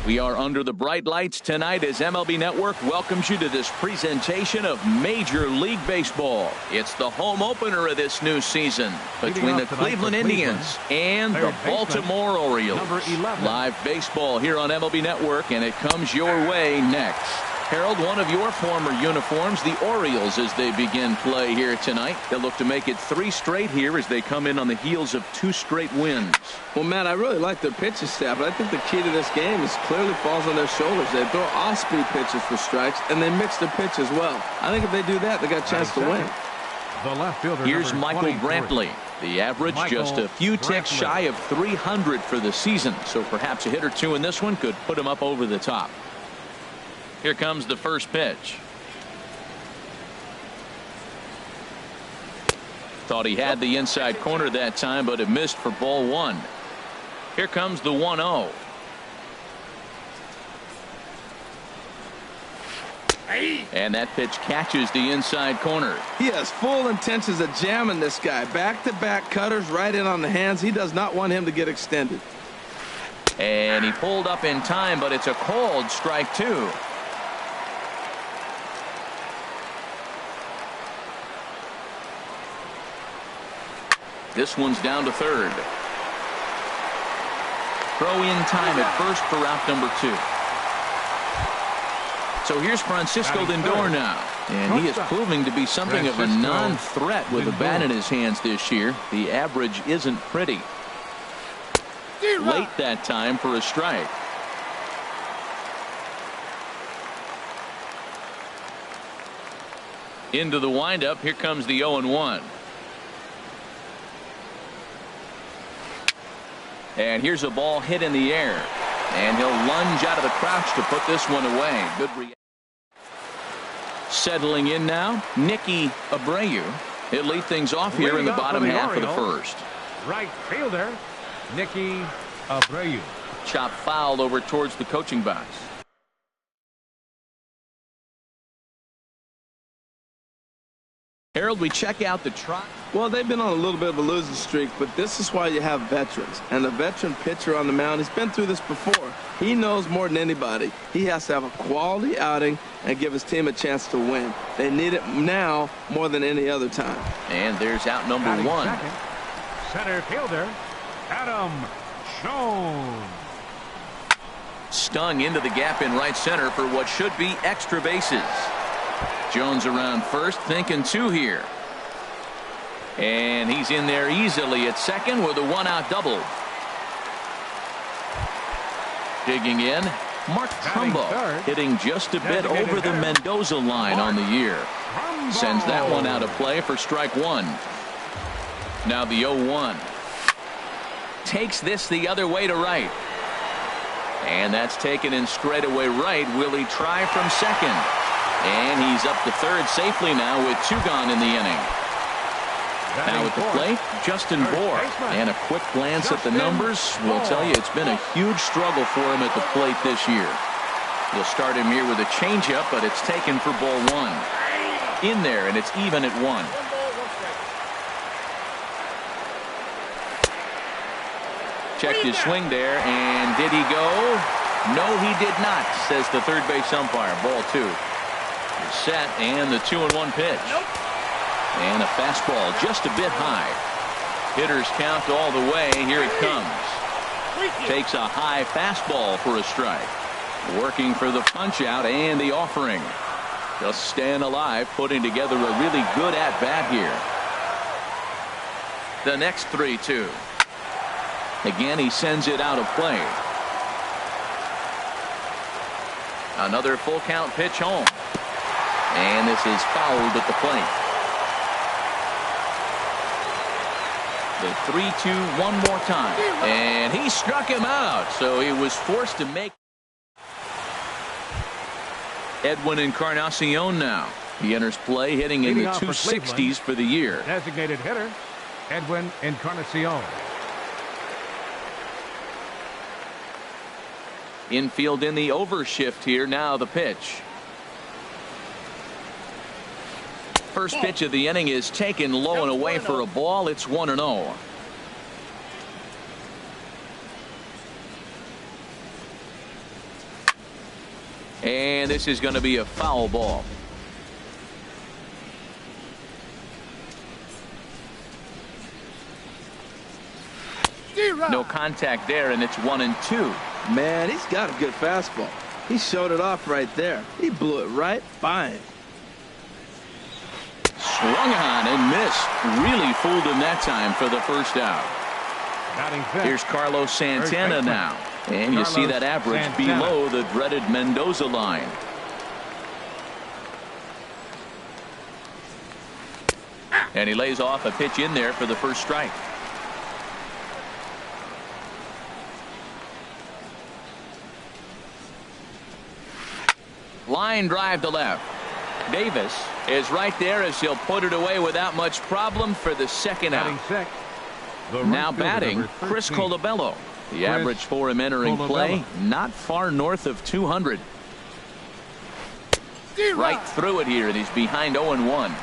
We are under the bright lights tonight as MLB Network welcomes you to this presentation of Major League Baseball. It's the home opener of this new season between the Cleveland Indians and the Baltimore Orioles. Live baseball here on MLB Network, and it comes your way next. Harold, one of your former uniforms, the Orioles, as they begin play here tonight. They'll look to make it 3 straight here as they come in on the heels of 2 straight wins. Well, Matt, I really like their pitching staff, but I think the key to this game is clearly falls on their shoulders. They throw off-speed pitches for strikes, and they mix their pitch as well. I think if they do that, they got a chance to win. The left fielder. Here's Michael Brantley. The average just a few ticks shy of 300 for the season, so perhaps a hit or two in this one could put him up over the top. Here comes the first pitch. Thought he had the inside corner that time, but it missed for ball 1. Here comes the 1-0. And that pitch catches the inside corner. He has full intentions of jamming this guy. Back-to-back cutters right in on the hands. He does not want him to get extended. And he pulled up in time, but it's a called strike 2. This one's down to third. Throw in time at first for out number 2. So here's Francisco Lindor now. And he is proving to be something of a non-threat with a bat in his hands this year. The average isn't pretty. Late that time for a strike. Into the windup. Here comes the 0-1. And here's a ball hit in the air. And he'll lunge out of the crouch to put this one away. Good reaction. Settling in now, Nicky Abreu. He'll lead things off here in the bottom half of the first. Right fielder, Nicky Abreu. Chop foul over towards the coaching box. Harold, we check out the try. Well, they've been on a little bit of a losing streak, but this is why you have veterans. And the veteran pitcher on the mound, he's been through this before. He knows more than anybody. He has to have a quality outing and give his team a chance to win. They need it now more than any other time. And there's out number 1. Second, center fielder, Adam Schoen. Stung into the gap in right center for what should be extra bases. Jones around first, thinking 2 here. And he's in there easily at second with a 1-out double. Digging in, Mark Trumbo hitting just a bit over the Mendoza line on the year. Sends that one out of play for strike 1. Now the 0-1. Takes this the other way to right. And that's taken in straightaway right. Will he try from second? And he's up to third safely now with 2 gone in the inning. Now at the plate, Justin Bour. And a quick glance at the numbers will tell you it's been a huge struggle for him at the plate this year. You'll start him here with a changeup, but it's taken for ball 1. In there, and it's even at 1. Checked his swing there, and did he go? No, he did not, says the third base umpire. Ball 2. Set, and the 2-1 pitch. And a fastball just a bit high. Hitters count all the way. Here it comes. Takes a high fastball for a strike. Working for the punch out and the offering. Just staying alive, putting together a really good at-bat here. The next 3-2. Again, he sends it out of play. Another full count pitch home. And this is fouled at the plate. The 3-2 one more time. And he struck him out. So he was forced to make. Edwin Encarnacion now. He enters play hitting in the 260s for the year. Designated hitter, Edwin Encarnacion. Infield in the overshift here. Now the pitch. First pitch of the inning is taken low and away for a ball. It's 1-0. And this is going to be a foul ball. No contact there, and it's 1-2. Man, he's got a good fastball. He showed it off right there. He blew it right by him. Swung on and missed. Really fooled him that time for the first out. Here's Carlos Santana now. And you see that average below the dreaded Mendoza line. And he lays off a pitch in there for the first strike. Line drive to left. Davis is right there as he'll put it away without much problem for the second out. Now batting, Chris Colabello. The average for him entering play, not far north of 200. Right through it here, and he's behind 0-1.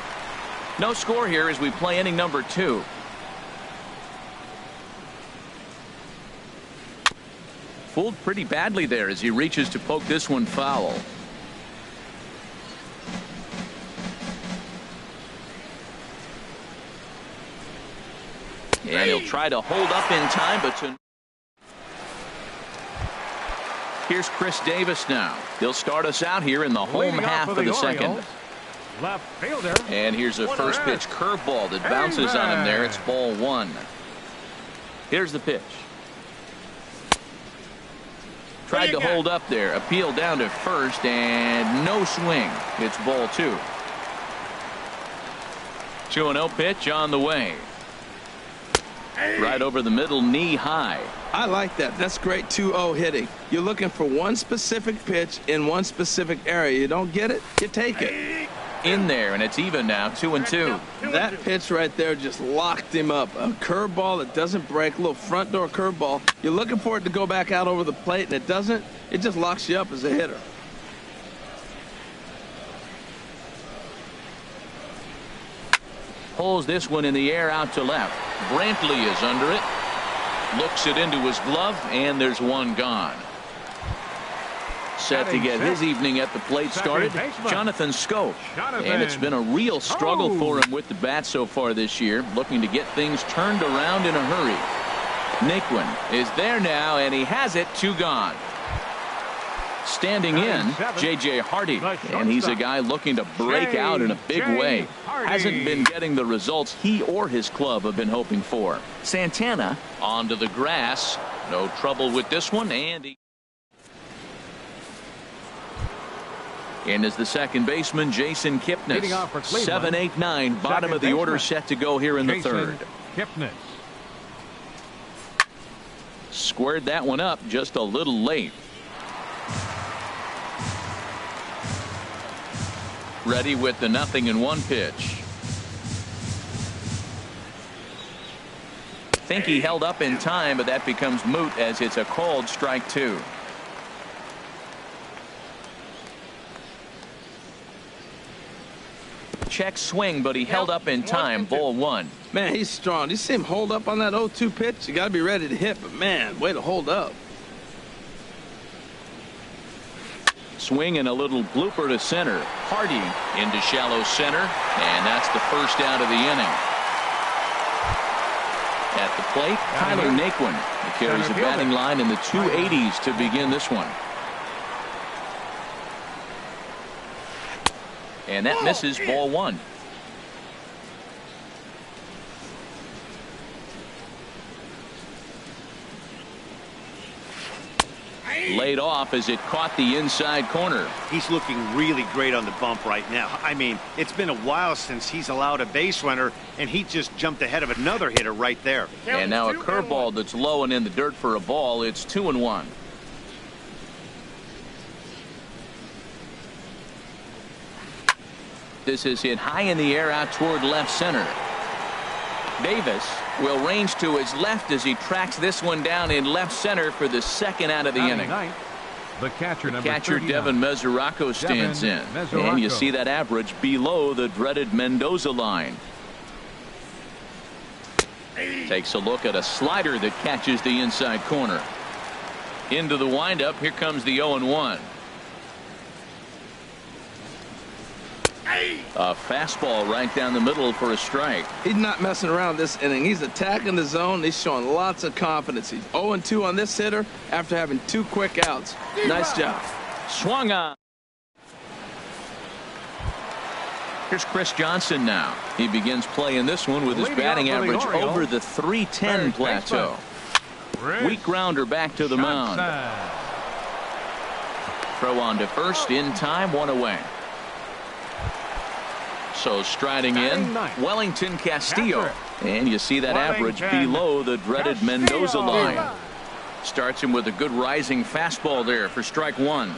No score here as we play inning number 2. Fooled pretty badly there as he reaches to poke this one foul. And he'll try to hold up in time, but here's Chris Davis now. He'll start us out here in the home half of the second. Left fielder. And here's a first pitch curveball that bounces on him there. It's ball 1. Here's the pitch. Tried to hold up there. Appeal down to first and no swing. It's ball 2. 2-0 pitch on the way. Right over the middle, knee high. I like that. That's great 2-0 hitting. You're looking for one specific pitch in one specific area. You don't get it, you take it. In there, and it's even now, 2-2. That pitch right there just locked him up. A curveball that doesn't break, a little front door curveball. You're looking for it to go back out over the plate, and it doesn't. It just locks you up as a hitter. Pulls this one in the air out to left. Brantley is under it. Looks it into his glove, and there's one gone. Set to get his evening at the plate started, Jonathan Schoop. And it's been a real struggle for him with the bat so far this year, looking to get things turned around in a hurry. Naquin is there now, and he has it. 2 gone. Standing in, J.J. Hardy, and he's a guy looking to break out in a big way. Hasn't been getting the results he or his club have been hoping for. Santana onto the grass. No trouble with this one, and he in is the second baseman, Jason Kipnis. 7, 8, 9, bottom of the order set to go here in the third. Kipnis. Squared that one up just a little late. Ready with the 0-1 pitch. Think he held up in time, but that becomes moot as it's a called strike 2. Check swing, but he held up in time. Ball 1. Man, he's strong. You see him hold up on that 0-2 pitch? You got to be ready to hit, but man, way to hold up. Swing and a little blooper to center. Hardy into shallow center, and that's the first out of the inning. At the plate, Tyler Naquin. He carries a batting line in the 280s to begin this one. And that misses. Ball 1. Laid off as it caught the inside corner. He's looking really great on the bump right now. I mean, it's been a while since he's allowed a base runner, and he just jumped ahead of another hitter right there. And now a curveball that's low and in the dirt for a ball. It's 2-1. This is hit high in the air out toward left center. Davis will range to his left as he tracks this one down in left center for the second out of the inning. The catcher, Devin Mesoraco stands in. And you see that average below the dreaded Mendoza line. Takes a look at a slider that catches the inside corner. Into the windup. Here comes the 0-1. A fastball right down the middle for a strike. He's not messing around this inning. He's attacking the zone. He's showing lots of confidence. He's 0-2 on this hitter after having 2 quick outs. Nice job. Swung on. Here's Chris Johnson now. He begins playing this one with his batting average over the .310 plateau. Weak grounder back to the mound. Throw on to first in time, 1 away. So striding in, Wellington Castillo. And you see that average below the dreaded Mendoza line. Starts him with a good rising fastball there for strike 1.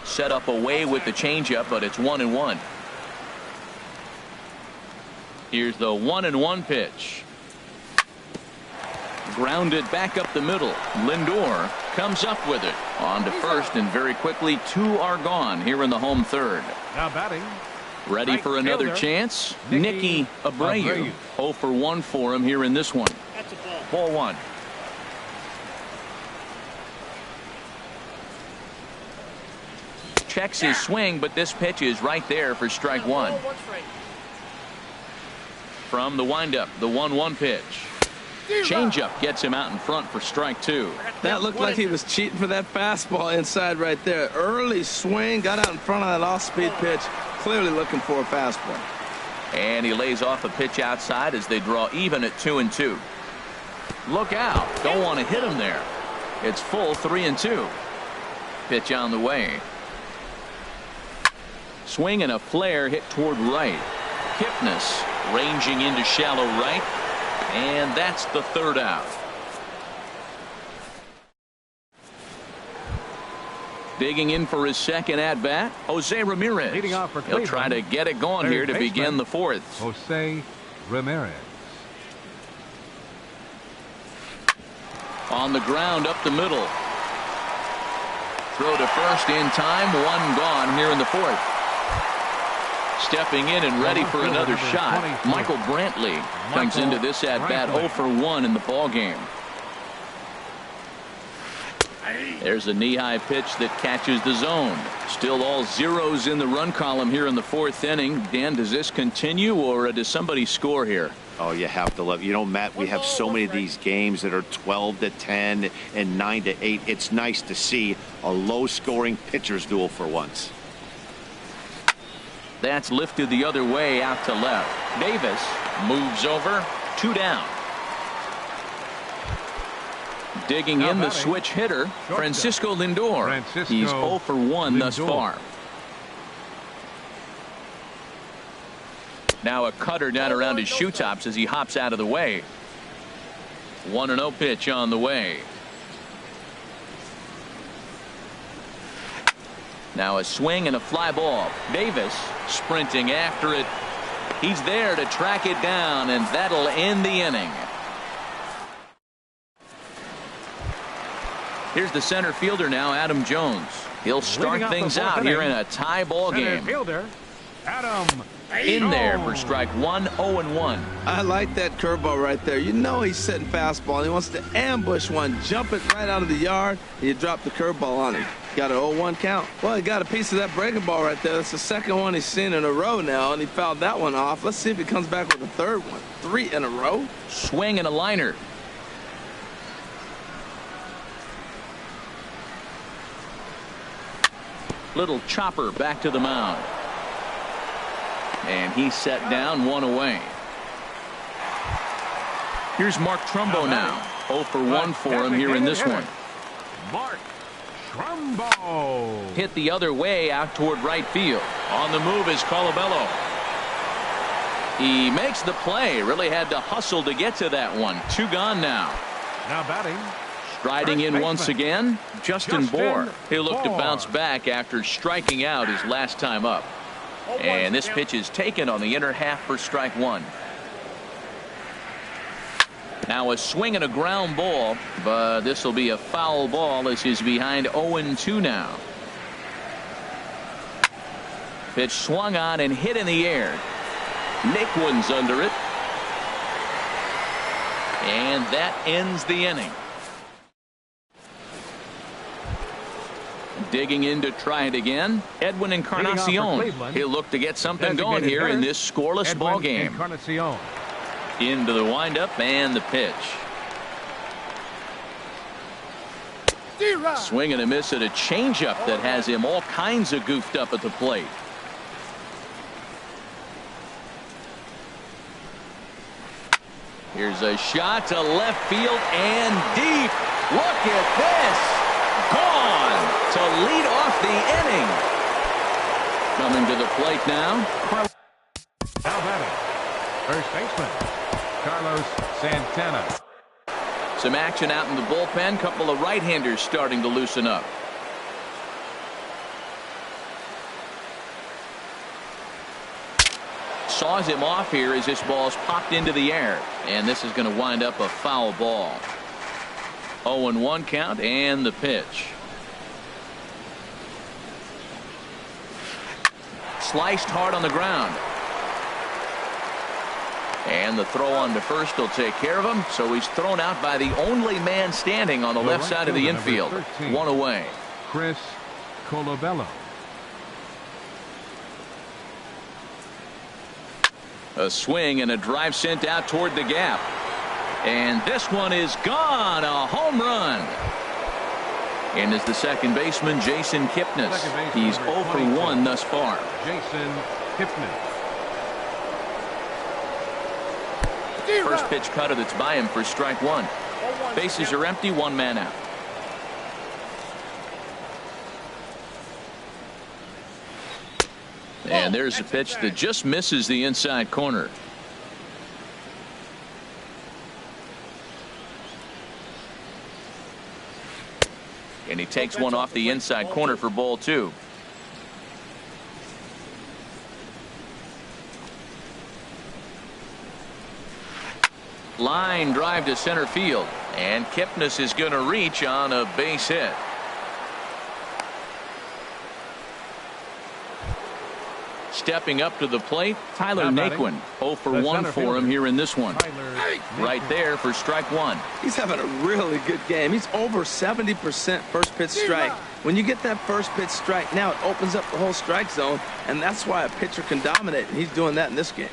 Set up away with the changeup, but it's 1-1. Here's the 1-1 pitch. Grounded back up the middle. Lindor comes up with it. On to first, and very quickly 2 are gone here in the home third. Now batting. Ready for another chance. Nicky Abreu. 0 for 1 for him here in this one. That's a Ball 1. Checks his swing, but this pitch is right there for strike 1. From the windup, the 1-1 pitch. Changeup gets him out in front for strike 2. That looked like he was cheating for that fastball inside right there. Early swing, got out in front of that off-speed pitch. Clearly looking for a fastball. And he lays off a pitch outside as they draw even at 2-2. Look out. Don't want to hit him there. It's full 3-2. Pitch on the way. Swing and a flare hit toward right. Kipnis ranging into shallow right. And that's the 3rd out. Digging in for his 2nd at-bat, Jose Ramirez. Leading off for He'll try to get it going here to begin the 4th. Jose Ramirez. On the ground up the middle. Throw to first in time. 1 gone here in the 4th. Stepping in and ready for another shot. Michael Brantley comes into this at-bat 0 for 1 in the ball game. There's a knee-high pitch that catches the zone. Still all zeros in the run column here in the 4th inning. Dan, does this continue, or does somebody score here? Oh, you have to love. You know, Matt, we have so many of these games that are 12-10 and 9-8. It's nice to see a low-scoring pitcher's duel for once. That's lifted the other way out to left. Davis moves over. 2 down. Digging in the switch hitter, Francisco Lindor. He's 0 for 1 thus far. Now a cutter down around his shoe tops as he hops out of the way. 1-0 pitch on the way. Now a swing and a fly ball. Davis sprinting after it. He's there to track it down, and that'll end the inning. Here's the center fielder now, Adam Jones. He'll start things out here in a tie ball game. Fielder, Adam in there for strike 1, 0-1. I like that curveball right there. You know he's setting fastball. He wants to ambush one, jump it right out of the yard, and you drop the curveball on him. Got an 0-1 count. Well, he got a piece of that breaking ball right there. That's the 2nd one he's seen in a row now, and he fouled that one off. Let's see if he comes back with a 3rd one. 3 in a row. Swing and a liner. Little chopper back to the mound. And he's set down, 1 away. Here's Mark Trumbo now. 0 for 1 for him here in this one. Mark Trumbo. Hit the other way out toward right field. On the move is Colabello. He makes the play. Really had to hustle to get to that one. 2 gone now. Now batting. Striding in once again, Justin Bour. He'll look to bounce back after striking out his last time up. And this pitch is taken on the inner half for strike 1. Now a swing and a ground ball, but this will be a foul ball as he's behind 0-2 now. Pitch swung on and hit in the air. Nick Wooden's under it. And that ends the inning. Digging in to try it again, Edwin Encarnacion. He'll look to get something going here in this scoreless ball game. Into the windup and the pitch. Swing and a miss at a changeup that has him all kinds of goofed up at the plate. Here's a shot to left field and deep. Look at this. Gone to lead off the inning. Coming to the plate now. Now batting, first baseman, Carlos Santana. Some action out in the bullpen. Couple of right-handers starting to loosen up. Saws him off here as this ball's popped into the air. And this is going to wind up a foul ball. 0-1 count and the pitch. Sliced hard on the ground. And the throw on to first will take care of him. So he's thrown out by the only man standing on the left side of the infield. 1 away. Chris Colabello. A swing and a drive sent out toward the gap. And this one is gone. A home run. And is the second baseman, Jason Kipnis. He's 0 for 1 thus far. Jason Kipnis. First pitch cutter that's by him for strike 1. Bases are empty, 1 man out. And there's a pitch that just misses the inside corner. And he takes one off the inside corner for ball 2. Line drive to center field. And Kipnis is going to reach on a base hit. Stepping up to the plate, Tyler Naquin. 0 for 1 for him here in this one. Right there for strike 1. He's having a really good game. He's over 70% first pitch strike. When you get that first pitch strike, now it opens up the whole strike zone, and that's why a pitcher can dominate. And he's doing that in this game.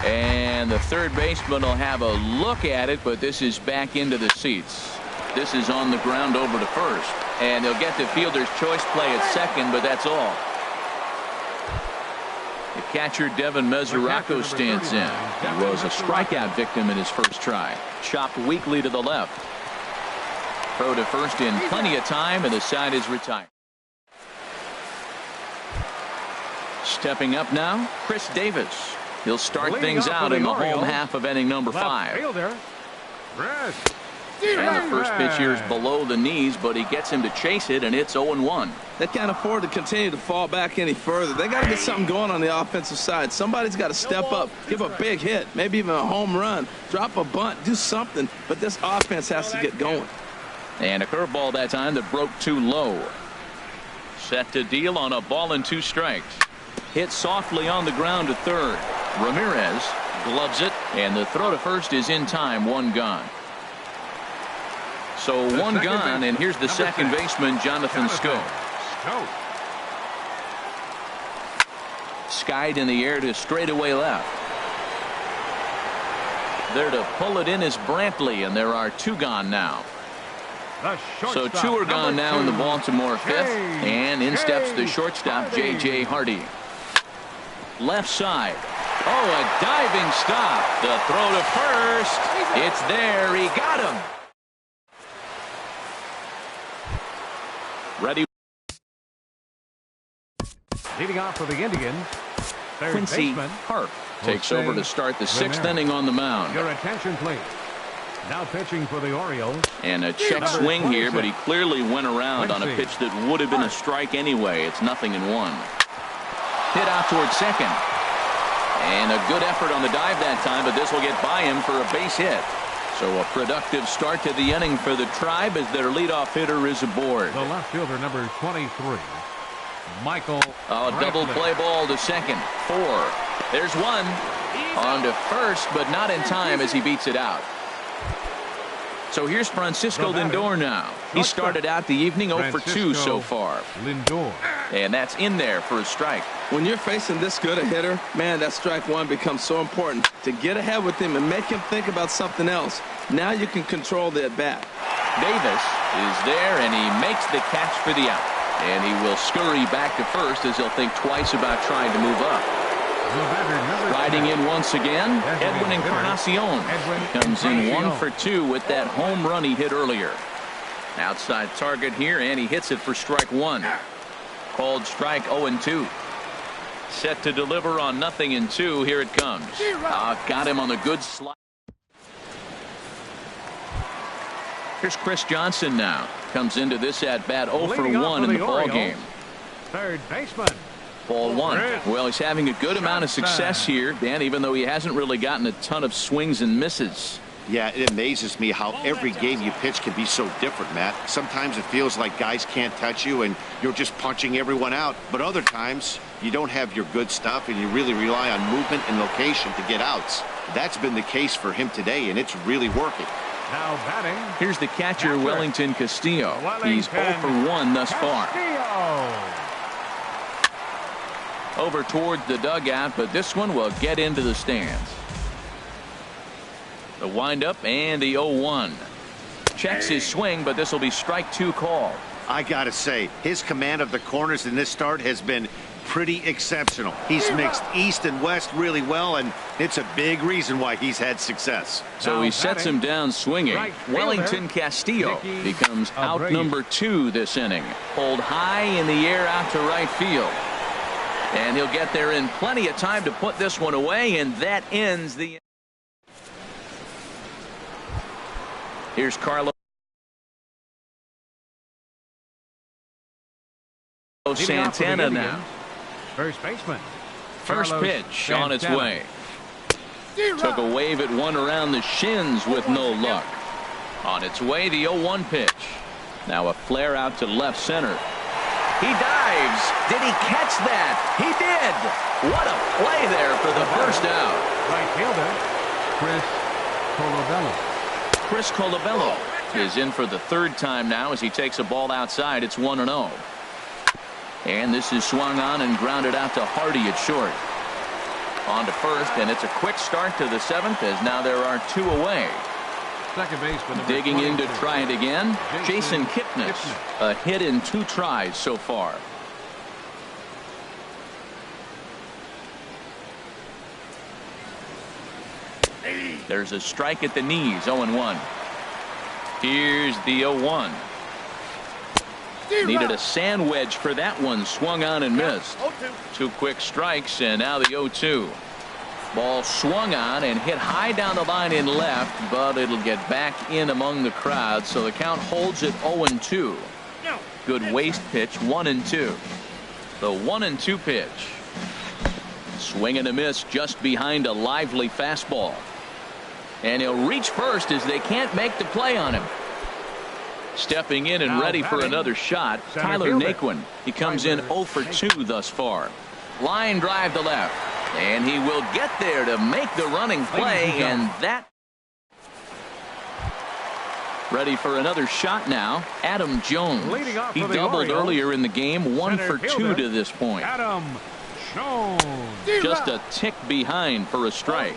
And the third baseman will have a look at it, but this is back into the seats. This is on the ground over to first. And they'll get the fielder's choice play at second, but that's all. The catcher, Devin Mesoraco, stands in. He was a strikeout victim in his first try. Chopped weakly to the left. Throw to first in plenty of time, and the side is retired. Stepping up now, Chris Davis. He'll start things out in the home half of inning number 5. And the first pitch here is below the knees, but he gets him to chase it, and it's 0-1. They can't afford to continue to fall back any further. They got to get something going on the offensive side. Somebody's got to step up, give a big hit, maybe even a home run, drop a bunt, do something. But this offense has to get going. And a curveball that time that broke too low. Set to deal on a ball and 2 strikes. Hit softly on the ground to third. Ramirez gloves it, and the throw to first is in time. 1 gone. So 1 gone, and here's the second baseman, Jonathan Schoop. Skied in the air to straightaway left. There to pull it in is Brantley, and there are 2 gone now. So 2 are gone now in the Baltimore 5th, and in steps the shortstop, J.J. Hardy. Left side. Oh, a diving stop. The throw to first. It's there. He got him. Ready. Leading off for the Indians, Quincy Park takes over to start the 6th inning on the mound. Your attention, please. Now pitching for the Orioles. And a check swing here, but he clearly went around on a pitch that would have been a strike anyway. It's 0-1. Hit out towards second. And a good effort on the dive that time, but this will get by him for a base hit. So a productive start to the inning for the Tribe as their leadoff hitter is aboard. The left fielder, number 23, Michael. A double play ball to second. 4. There's 1. On to first, but not in time as he beats it out. So here's Francisco Lindor now. He started out the evening 0 for 2 so far. And that's in there for a strike. When you're facing this good a hitter, man, that strike one becomes so important. To get ahead with him and make him think about something else. Now you can control the at-bat. Davis is there, and he makes the catch for the out. And he will scurry back to first as he'll think twice about trying to move up. Riding in once again, Edwin Encarnacion comes in 1 for 2 with that home run he hit earlier. Outside target here, and he hits it for strike one. Called strike 0-2. Set to deliver on 0-2. Here it comes. Got him on the good slide. Here's Chris Johnson now. Comes into this at bat 0 for 1 in the ball game. Third baseman. Ball one. Well, he's having a good amount of success here, Dan, even though he hasn't really gotten a ton of swings and misses. Yeah, it amazes me how every game you pitch can be so different, Matt. Sometimes it feels like guys can't touch you and you're just punching everyone out. But other times you don't have your good stuff and you really rely on movement and location to get outs. That's been the case for him today, and it's really working. Now batting. Here's the catcher, Wellington Castillo. He's 0 for 1 thus far. Over towards the dugout, but this one will get into the stands. The windup and the 0-1. Checks his swing, but this will be strike two call. I gotta say, his command of the corners in this start has been pretty exceptional. He's mixed east and west really well, and it's a big reason why he's had success. So he sets him down swinging. Wellington Castillo becomes out number 2 this inning. Pulled high in the air out to right field. And he'll get there in plenty of time to put this one away, and that ends the... Here's Carlos Santana now. First baseman. First pitch on its way. Took a wave at one around the shins with no luck. On its way, the 0-1 pitch. Now a flare out to left center. He dives. Did he catch that? He did. What a play there for the first out. Right fielder, Chris Colabello. Chris Colabello is in for the third time now as he takes a ball outside. It's 1-0. And this is swung on and grounded out to Hardy at short. On to first, and it's a quick start to the 7th as now there are 2 away. Second baseman. Digging in to try it again, Jason Kipnis. A hit in 2 tries so far. There's a strike at the knees, 0-1. Here's the 0-1. Needed a sand wedge for that one. Swung on and missed. 2 quick strikes, and now the 0-2. Ball swung on and hit high down the line in left, but it'll get back in among the crowd, so the count holds at 0-2. Good waste pitch, 1-2. The 1-2 pitch. Swing and a miss just behind a lively fastball. And he'll reach first as they can't make the play on him. Stepping in and ready for another shot, Tyler Naquin. He comes in 0 for 2 thus far. Line drive to left. And he will get there to make the running play, and that... Ready for another shot now, Adam Jones. He doubled earlier in the game, 1 for 2 to this point. Adam Jones. Just a tick behind for a strike.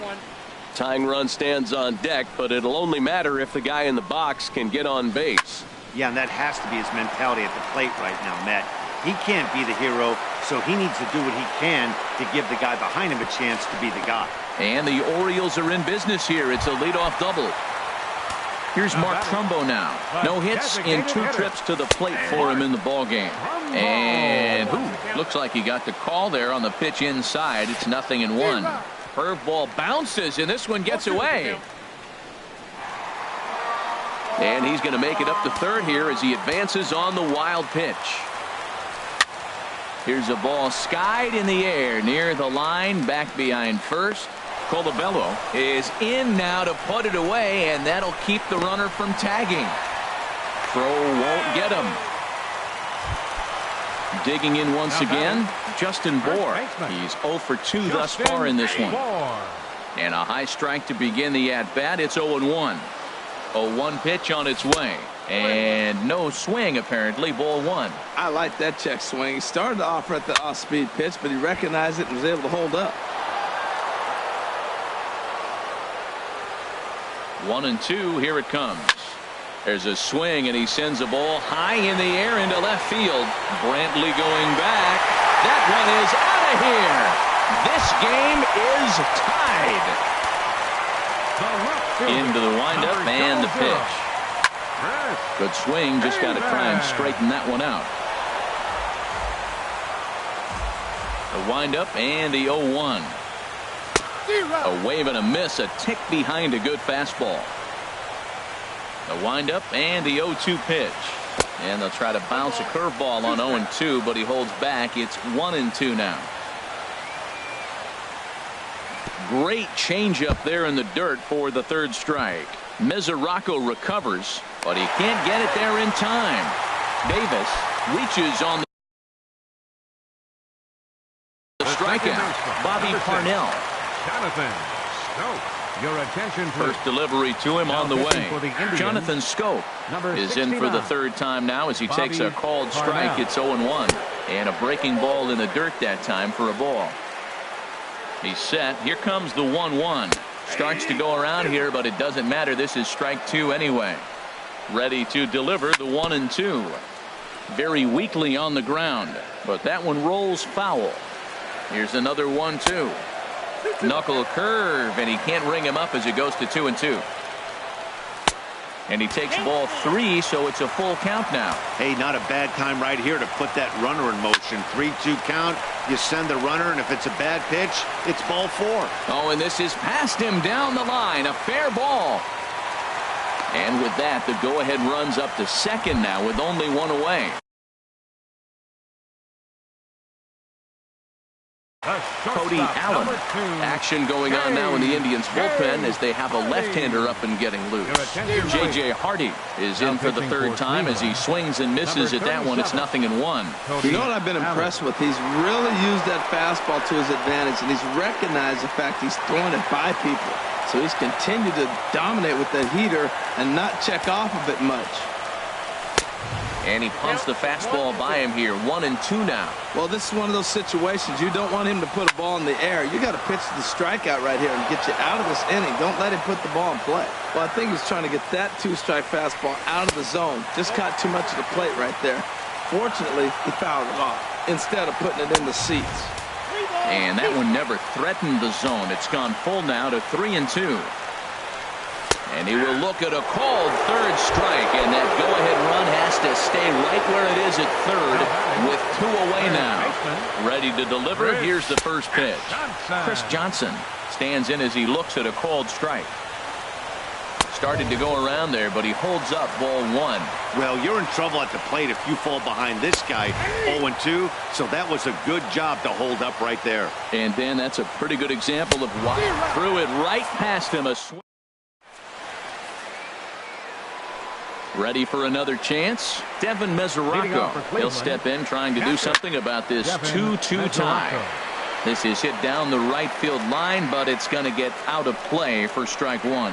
Tying run stands on deck, but it'll only matter if the guy in the box can get on base. Yeah, and that has to be his mentality at the plate right now, Matt. He can't be the hero, so he needs to do what he can to give the guy behind him a chance to be the guy. And the Orioles are in business here. It's a leadoff double. Here's Mark Trumbo now. No hits in 2 trips to the plate for him in the ball game. And looks like he got the call there on the pitch inside. It's 0-1. Curveball bounces, and this one gets away. And he's going to make it up to third here as he advances on the wild pitch. Here's a ball skied in the air near the line, back behind first. Colabello is in now to put it away, and that'll keep the runner from tagging. Throw won't get him. Digging in once again, Justin Bohr. He's 0 for 2 thus far in this one. And a high strike to begin the at-bat. It's 0-1. 0-1 pitch on its way. And no swing, apparently. Ball one. I like that check swing. He started off at the off-speed pitch, but he recognized it and was able to hold up. 1-2. Here it comes. There's a swing, and he sends a ball high in the air into left field. Brantley going back. That one is out of here. This game is tied. Into the windup and the pitch. Good swing. Just got to try and straighten that one out. The windup and the 0-1. A wave and a miss. A tick behind a good fastball. The windup and the 0-2 pitch. And they'll try to bounce a curveball on 0-2, but he holds back. It's 1-2 now. Great changeup there in the dirt for the third strike. Mesoraco recovers, but he can't get it there in time. Davis reaches on the strikeout. Bobby Parnell. Jonathan Scope. Your attention, first delivery to him on the way. Jonathan Scope is in for the third time now as he takes a called strike. It's 0-1 and a breaking ball in the dirt that time for a ball. He's set. Here comes the 1-1. Starts to go around here, but it doesn't matter. This is strike two anyway. Ready to deliver the 1-2. Very weakly on the ground, but that one rolls foul. Here's another 1-2. Knuckle curve, and he can't ring him up as it goes to 2-2. And he takes ball three, so it's a full count now. Hey, not a bad time right here to put that runner in motion. 3-2 count. You send the runner, and if it's a bad pitch, it's ball four. Oh, and this is past him down the line. A fair ball. And with that, the go-ahead runs up to second now with only one away. Cody Allen. Action going on now in the Indians bullpen as they have a left-hander up and getting loose. J.J. Hardy is in for the third time as he swings and misses at that one. It's 0-1. You know what I've been impressed with? He's really used that fastball to his advantage, and he's recognized the fact he's throwing it by people. So he's continued to dominate with that heater and not check off of it much. And he pumps the fastball by him here. 1-2 now. Well, this is one of those situations. You don't want him to put a ball in the air. You got to pitch the strikeout right here and get you out of this inning. Don't let him put the ball in play. Well, I think he's trying to get that two-strike fastball out of the zone. Just caught too much of the plate right there. Fortunately, he fouled it off instead of putting it in the seats. And that one never threatened the zone. It's gone full now to 3-2. And he will look at a called third strike, and that go-ahead run has to stay right where it is at third with two away now. Ready to deliver. Here's the first pitch. Chris Johnson stands in as he looks at a called strike. Started to go around there, but he holds up ball one. Well, you're in trouble at the plate if you fall behind this guy 0-2, so that was a good job to hold up right there. And Dan, that's a pretty good example of why threw it right past him. A swing. Ready for another chance? Devin Mesoraco. He'll step in trying to do something about this 2-2 tie. This is hit down the right field line, but it's going to get out of play for strike one.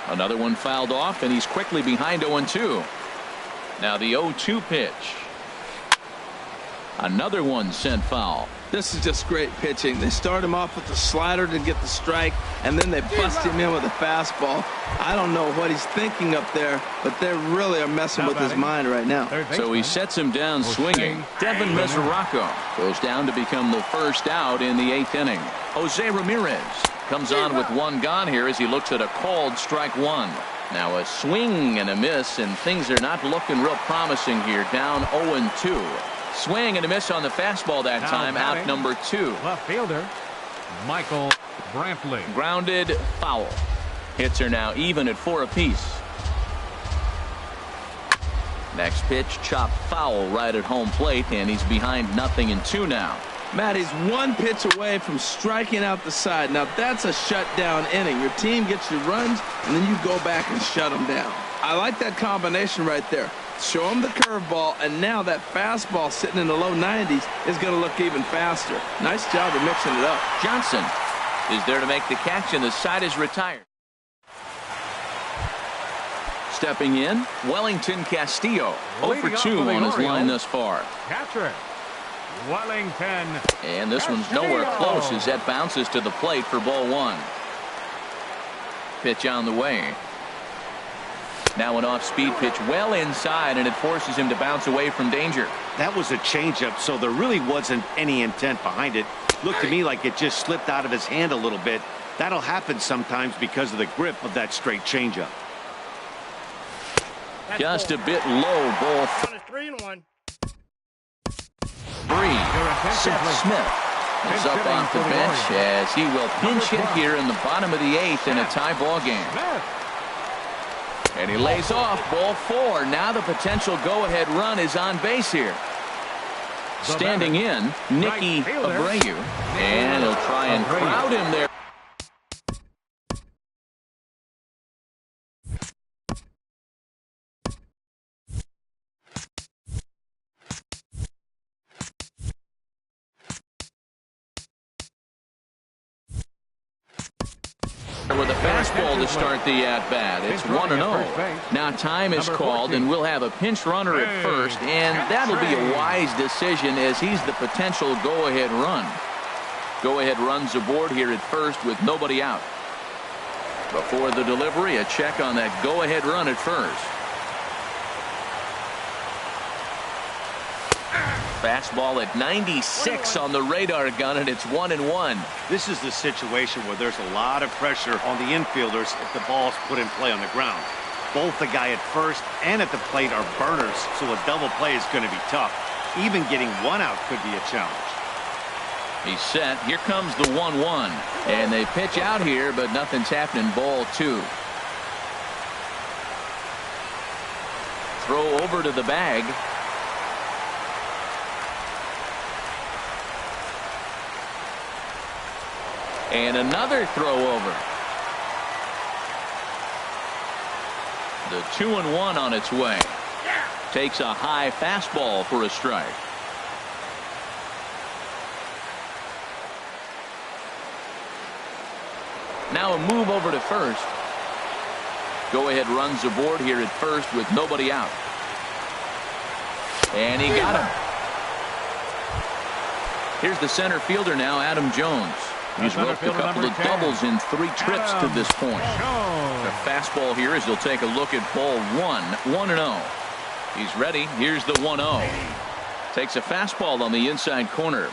Another one fouled off, and he's quickly behind 0-2. Now the 0-2 pitch. Another one sent foul. This is just great pitching. They start him off with the slider to get the strike, and then they bust him in with a fastball. I don't know what he's thinking up there, but they really are messing with his mind right now. So he sets him down swinging. Devin Mesoraco goes down to become the first out in the 8th inning. Jose Ramirez comes on with one gone here as he looks at a called strike one. Now a swing and a miss, and things are not looking real promising here. Down 0-2. Swing and a miss on the fastball that time. Out number 2. Left fielder Michael Brantley. Grounded, foul. Hits are now even at 4 apiece. Next pitch, chop foul right at home plate, and he's behind 0-2 now. Matt, he's one pitch away from striking out the side. Now that's a shutdown inning. Your team gets your runs, and then you go back and shut them down. I like that combination right there. Show him the curveball, and now that fastball sitting in the low 90s is going to look even faster. Nice job of mixing it up. Johnson is there to make the catch, and the side is retired. Stepping in, Wellington Castillo. 0 for 2 on his line thus far. Catcher, Wellington. And this one's nowhere close as that bounces to the plate for ball 1. Pitch on the way. Now an off-speed pitch well inside, and it forces him to bounce away from danger. That was a changeup, so there really wasn't any intent behind it. Looked to me like it just slipped out of his hand a little bit. That'll happen sometimes because of the grip of that straight changeup. Just a bit low, ball 3-1. Seth Smith is up off the bench as he will pinch hit here in the bottom of the 8th in a tie ball game. And he lays off ball 4. Now the potential go-ahead run is on base here. Standing in, Nicky Abreu, and he'll try and crowd him there. With a fastball to start the at-bat. It's 1-0. Now time is called, and we'll have a pinch runner at first, and that'll be a wise decision as he's the potential go-ahead run. Go-ahead runs aboard here at first with nobody out. Before the delivery, a check on that go-ahead run at first. Fastball at 96 on the radar gun, and it's 1-1. This is the situation where there's a lot of pressure on the infielders if the ball's put in play on the ground. Both the guy at first and at the plate are burners, so a double play is going to be tough. Even getting one out could be a challenge. He's set. Here comes the 1-1. And they pitch out here, but nothing's happening. Ball 2. Throw over to the bag. And another throw over. The 2-1 on its way. Takes a high fastball for a strike. Now a move over to first. Go-ahead runs aboard here at first with nobody out. And he got him. Here's the center fielder now, Adam Jones. He's worked a couple of doubles in 3 trips to this point. The fastball here as he'll take a look at ball 1. 1-0. He's ready. Here's the 1-0. Takes a fastball on the inside corner.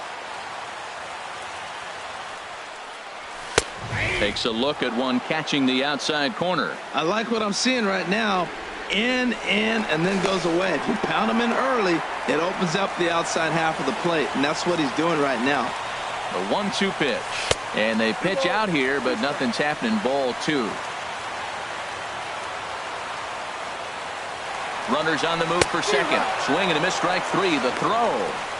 Takes a look at one catching the outside corner. I like what I'm seeing right now. In, and then goes away. If you pound him in early, it opens up the outside half of the plate, and that's what he's doing right now. The 1-2 pitch. And they pitch out here, but nothing's happening. Ball 2. Runners on the move for second. Swing and a miss, strike 3. The throw.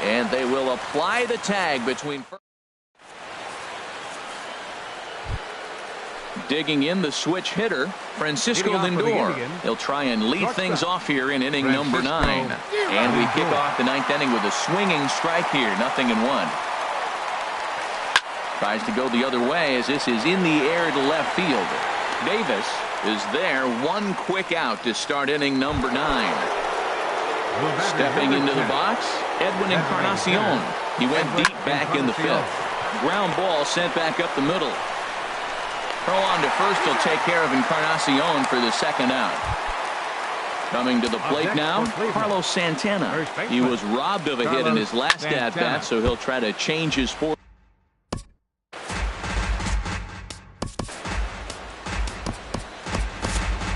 And they will apply the tag between first. Digging in the switch hitter, Francisco Lindor. He'll try and lead things off here in inning number 9. And we kick off the 9th inning with a swinging strike here. 0-1. Tries to go the other way as this is in the air to left field. Davis is there. One quick out to start inning number 9. Stepping into the box, Edwin Encarnacion. He went deep back in the 5th. Ground ball sent back up the middle. Throw on to first will take care of Encarnacion for the 2nd out. Coming to the plate now, Carlos Santana. He was robbed of a hit in his last at-bat, so he'll try to change his form.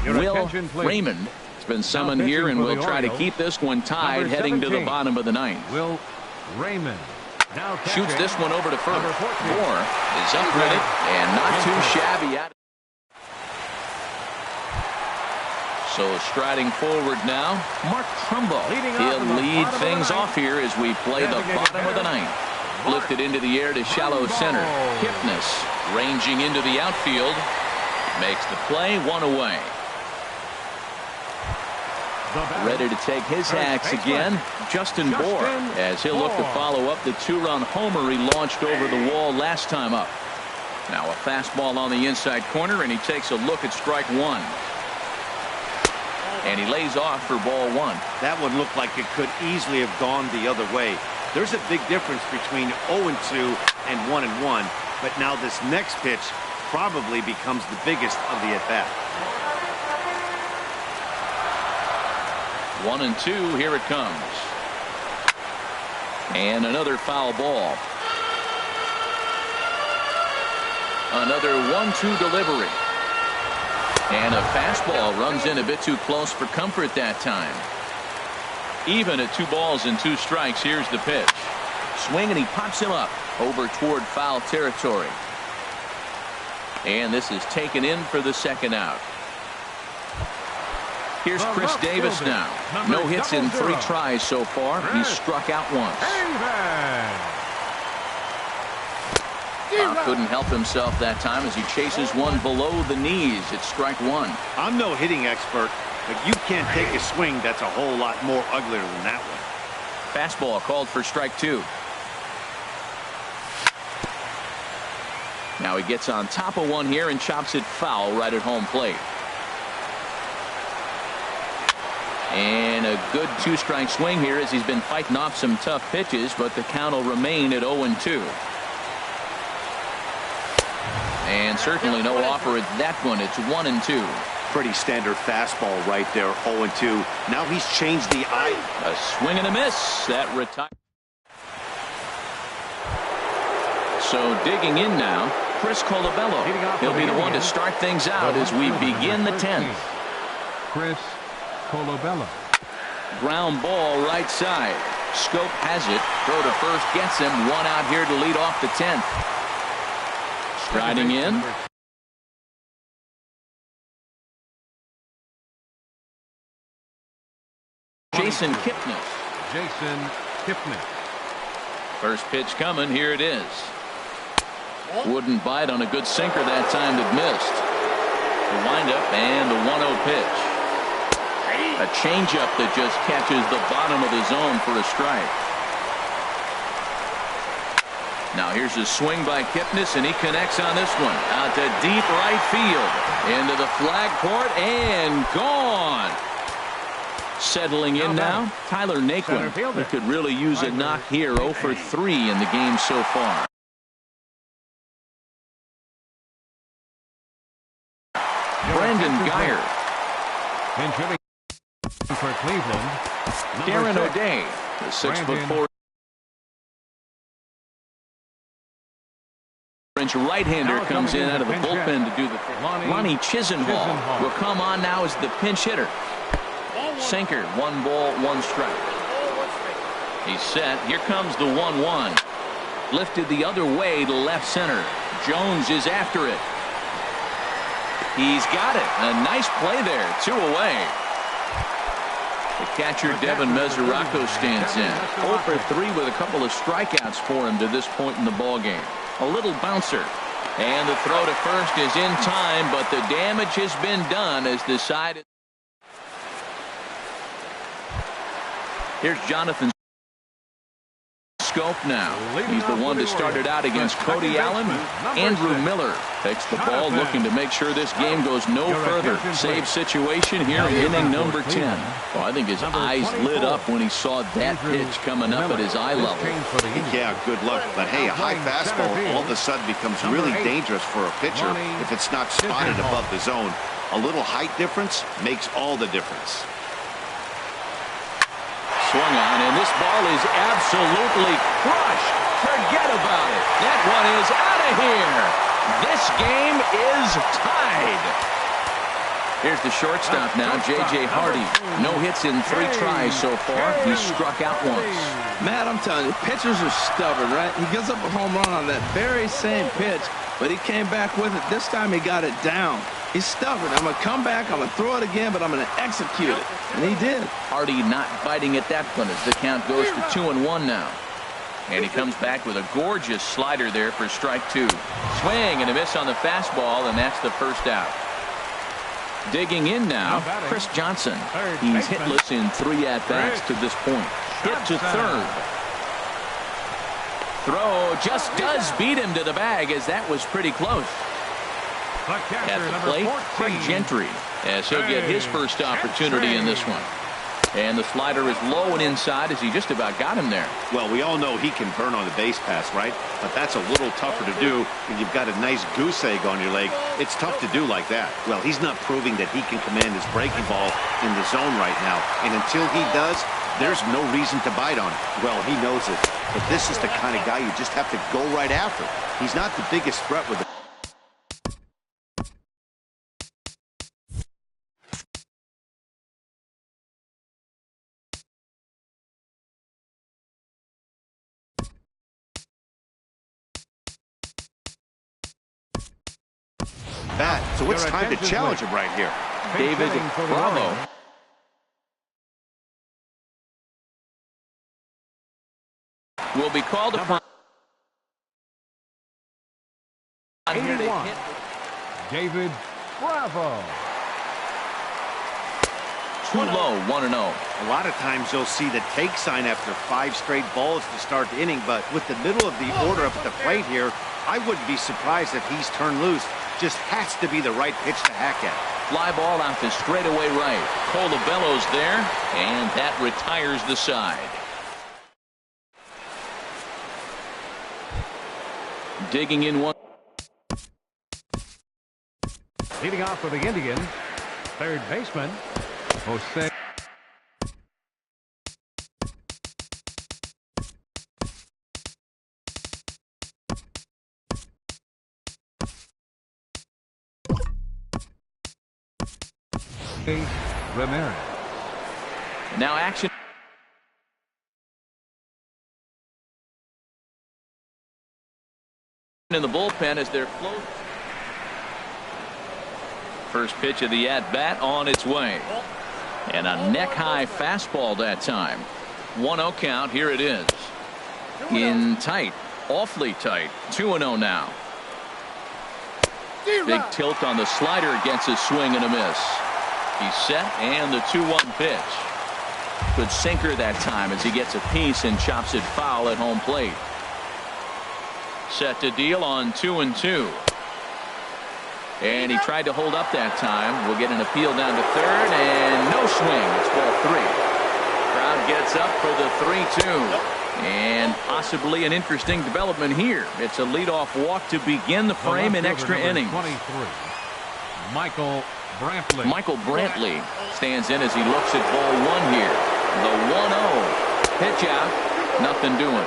Will Raymond has been summoned here and will try to keep this one tied heading to the bottom of the 9th. Will Raymond shoots this one over to first. Moore is up with it and not too shabby at it. So striding forward now, Mark Trumbo. He'll lead things off here as we play the bottom of the 9th. Lifted into the air to shallow center. Kipnis ranging into the outfield. Makes the play, 1 away. Ready to take his hacks again, Justin Bour, as he'll look to follow up the 2-run homer he launched over the wall last time up. Now a fastball on the inside corner, and he takes a look at strike 1. And he lays off for ball one. That one looked like it could easily have gone the other way. There's a big difference between 0-2 and 1-1, but now this next pitch probably becomes the biggest of the at-bat. 1-2, here it comes. And another foul ball. Another 1-2 delivery. And a fastball runs in a bit too close for comfort that time. Even at 2 balls and 2 strikes, here's the pitch. Swing, and he pops him up over toward foul territory. And this is taken in for the second out. Here's Chris Davis now. No hits in 3 tries so far. He's struck out once. Couldn't help himself that time as he chases one below the knees. It's strike 1. I'm no hitting expert, but you can't take a swing that's a whole lot more uglier than that one. Fastball called for strike 2. Now he gets on top of one here and chops it foul right at home plate. And a good 2-strike swing here as he's been fighting off some tough pitches, but the count will remain at 0-2. And certainly no offer at that one. It's 1-2. Pretty standard fastball right there, 0-2. Now he's changed the eye. A swing and a miss. That retires. So digging in now, Chris Colabello. He'll be the one to start things out as we begin the 10th. Chris Colabello. Ground ball right side. Scope has it. Throw to first gets him. 1 out here to lead off the 10th. Striding in. Jason Kipnis. First pitch coming. Here it is. Wouldn't bite on a good sinker that time that missed. The windup and the 1-0 pitch. A changeup that just catches the bottom of the zone for a strike. Now here's a swing by Kipnis, and he connects on this one. Out to deep right field. Into the flag court and gone. Settling in now, Tyler Naquin. He could really use a knock here. 0 for 3 in the game so far. Brandon Geyer. For Cleveland, Darren O'Day, the 6'4" right-hander comes in out of the bullpen to do the thing. Lonnie Chisenhall will come on now as the pinch hitter. Sinker, 1 ball, 1 strike. He's set. Here comes the 1-1. Lifted the other way to left center. Jones is after it. He's got it. A nice play there. 2 away. The catcher, Devin Mesoraco, stands in. 0 for 3 with a couple of strikeouts for him to this point in the ballgame. A little bouncer. And the throw to first is in time, but the damage has been done as decided. Here's Jonathan Scope now. He's the one to start it out against Cody Allen. Andrew Miller takes the ball, looking to make sure this game goes no further. Save situation here in inning number 10. Well, I think his eyes lit up when he saw that pitch coming up at his eye level. Yeah, good luck. But hey, a high fastball all of a sudden becomes really dangerous for a pitcher if it's not spotted above the zone. A little height difference makes all the difference. Swung on, and this ball is absolutely crushed. Forget about it. That one is out of here. This game is tied. Here's the shortstop now, J.J. Hardy. No hits in 3 tries so far. He's struck out once. Matt, I'm telling you, pitchers are stubborn, right? He gives up a home run on that very same pitch, but he came back with it. This time he got it down. He's stubborn. I'm going to come back, I'm going to throw it again, but I'm going to execute it. And he did. Hardy not biting at that one as the count goes to 2-1 now. And he comes back with a gorgeous slider there for strike 2. Swing and a miss on the fastball, and that's the first out. Digging in now, Chris Johnson. He's hitless in 3 at-bats to this point. Hit to third. Throw just does beat him to the bag, as that was pretty close. At the plate, Craig Gentry. as he'll get his first opportunity in this one. And the slider is low and inside as he just about got him there. Well, we all know he can burn on the base pass, right? But that's a little tougher to do when you've got a nice goose egg on your leg. It's tough to do like that. Well, he's not proving that he can command his breaking ball in the zone right now. And until he does, there's no reason to bite on it. Well, he knows it. But this is the kind of guy you just have to go right after. He's not the biggest threat with it. So it's time to challenge him right here. David Bravo. Will be called upon. 81. David Bravo. Too low, 1-0. A lot of times you'll see the take sign after 5 straight balls to start the inning, but with the middle of the order up at the plate here, I wouldn't be surprised if he's turned loose. Just has to be the right pitch to hack at. Fly ball out to straightaway right. Colabello's there, and that retires the side. Digging in one. Leading off for the Indians, third baseman, Jose. Ramirez. Now action. In the bullpen as they're floating. First pitch of the at-bat on its way. And a neck-high fastball that time. 1-0 count. Here it is. In tight. Awfully tight. 2-0 now. Big tilt on the slider gets a swing and a miss. He's set, and the 2-1 pitch. Good sinker that time as he gets a piece and chops it foul at home plate. Set to deal on 2-2. And he tried to hold up that time. We'll get an appeal down to third, and no swing. It's ball 3. Crowd gets up for the 3-2. And possibly an interesting development here. It's a leadoff walk to begin the frame in extra innings. 23. Michael Brantley stands in as he looks at ball 1 here. The 1-0 pitch out. Nothing doing.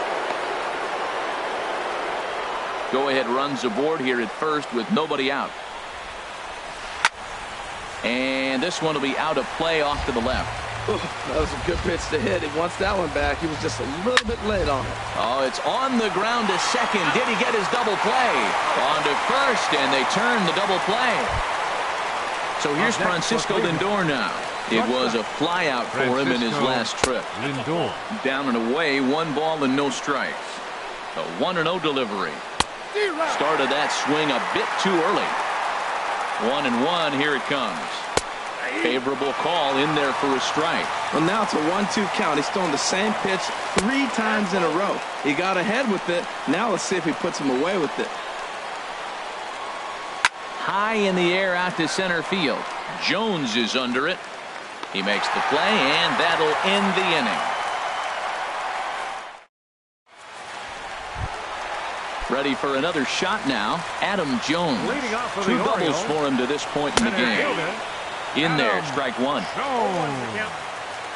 Go ahead runs aboard here at first with nobody out. And this one will be out of play off to the left. Ooh, that was a good pitch to hit. He wants that one back. He was just a little bit late on it. Oh, it's on the ground to second. Did he get his double play? On to first, and they turn the double play. So here's Francisco Lindor now. It was a flyout for him in his last trip. Lindor. Down and away, 1 ball and no strikes. A 1-0 delivery. Started that swing a bit too early. 1-1. Here it comes. Favorable call in there for a strike. Well, now it's a 1-2 count. He's throwing the same pitch 3 times in a row. He got ahead with it. Now let's see if he puts him away with it. High in the air out to center field. Jones is under it. He makes the play, and that'll end the inning. Ready for another shot now. Adam Jones. 2 doubles for him to this point in the game. In there, strike 1.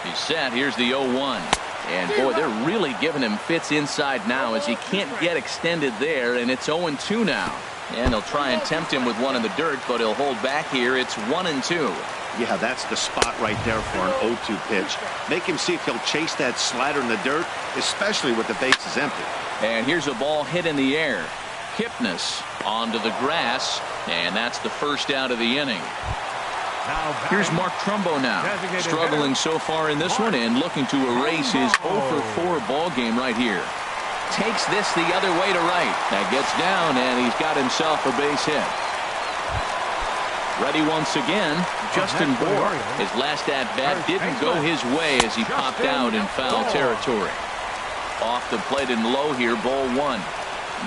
He's set. Here's the 0-1. And boy, they're really giving him fits inside now as he can't get extended there, and it's 0-2 now. And they'll try and tempt him with one in the dirt, but he'll hold back here. It's 1-2. Yeah, that's the spot right there for an 0-2 pitch. Make him see if he'll chase that slider in the dirt, especially with the bases empty. And here's a ball hit in the air. Kipnis onto the grass, and that's the first out of the inning. Here's Mark Trumbo now, struggling so far in this one and looking to erase his 0-for-4 ball game right here. Takes this the other way to right. That gets down, and he's got himself a base hit. Ready once again, Justin Bour. His last at-bat didn't go his way as he popped out in foul territory. Off the plate and low here, ball 1.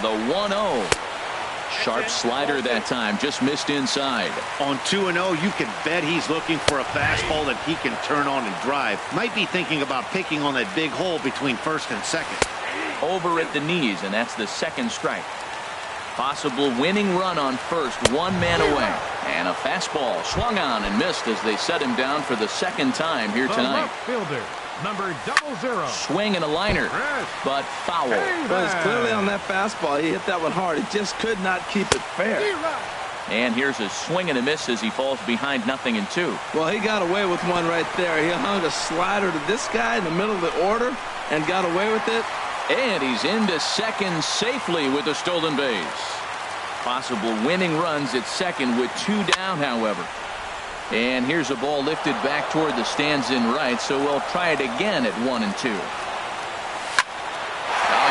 The 1-0. Sharp slider that time, just missed inside. On 2-0, you can bet he's looking for a fastball that he can turn on and drive. Might be thinking about picking on that big hole between first and second. Over at the knees, and that's the second strike. Possible winning run on first, one man away. And a fastball swung on and missed as they set him down for the second time here tonight. Left fielder, number 00. Swing and a liner, but foul. Well, it's clearly on that fastball. He hit that one hard. He just could not keep it fair. And here's a swing and a miss as he falls behind 0-2. Well, he got away with one right there. He hung a slider to this guy in the middle of the order and got away with it. And he's into second safely with a stolen base. Possible winning runs at second with 2 down, however. And here's a ball lifted back toward the stands in right, so we'll try it again at 1-2. Now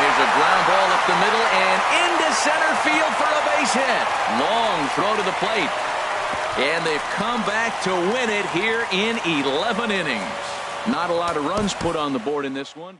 here's a ground ball up the middle and into center field for a base hit. Long throw to the plate. And they've come back to win it here in 11 innings. Not a lot of runs put on the board in this one.